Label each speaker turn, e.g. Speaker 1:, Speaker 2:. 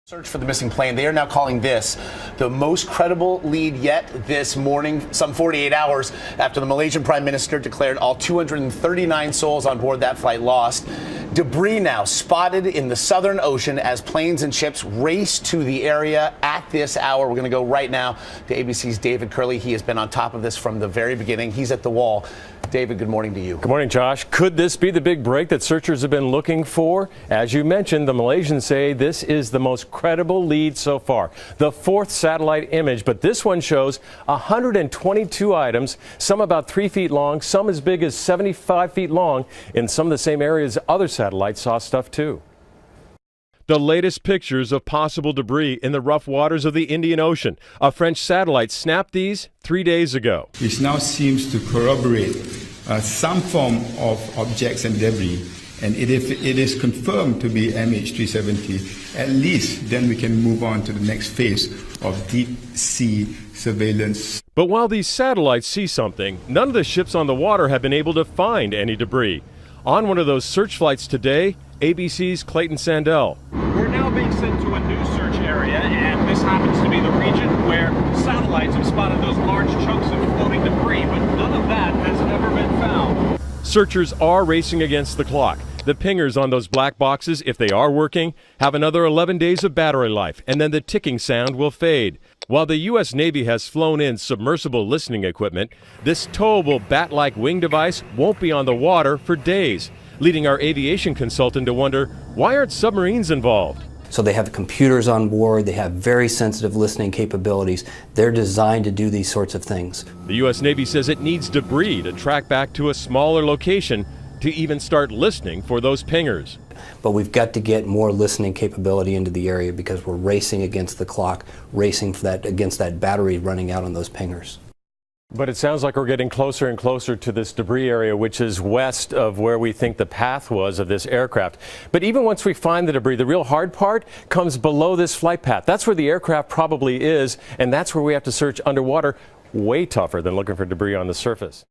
Speaker 1: Search for the missing plane. They are now calling this the most credible lead yet this morning, some 48 hours after the Malaysian Prime Minister declared all 239 souls on board that flight lost. Debris now spotted in the Southern Ocean as planes and ships race to the area at this hour. We're going to go right now to ABC's David Curley. He has been on top of this from the very beginning. He's at the wall. David, good morning to you.
Speaker 2: Good morning, Josh. Could this be the big break that searchers have been looking for? As you mentioned, the Malaysians say this is the most credible lead so far. The fourth satellite image, but this one shows 122 items, some about 3 feet long, some as big as 75 feet long. In some of the same areas, other satellites saw stuff too. The latest pictures of possible debris in the rough waters of the Indian Ocean. A French satellite snapped these 3 days ago.
Speaker 3: Which now seems to corroborate some form of objects and debris. And if it is confirmed to be MH370, at least then we can move on to the next phase of deep sea surveillance.
Speaker 2: But while these satellites see something, none of the ships on the water have been able to find any debris. On one of those search flights today, ABC's Clayton Sandell.
Speaker 4: We're now being sent to a new search area, and this happens to be the region where satellites have spotted those large chunks of floating debris, but none of that has ever been found.
Speaker 2: Searchers are racing against the clock. The pingers on those black boxes, if they are working, have another 11 days of battery life, and then the ticking sound will fade. While the U.S. Navy has flown in submersible listening equipment, this towable bat-like wing device won't be on the water for days, leading our aviation consultant to wonder, why aren't submarines involved?
Speaker 5: So they have computers on board, they have very sensitive listening capabilities. They're designed to do these sorts of things.
Speaker 2: The U.S. Navy says it needs debris to track back to a smaller location to even start listening for those pingers.
Speaker 5: But we've got to get more listening capability into the area because we're racing against the clock, racing for against that battery running out on those pingers.
Speaker 2: But it sounds like we're getting closer and closer to this debris area, which is west of where we think the path was of this aircraft. But even once we find the debris, the real hard part comes below this flight path. That's where the aircraft probably is, and that's where we have to search underwater. Way tougher than looking for debris on the surface.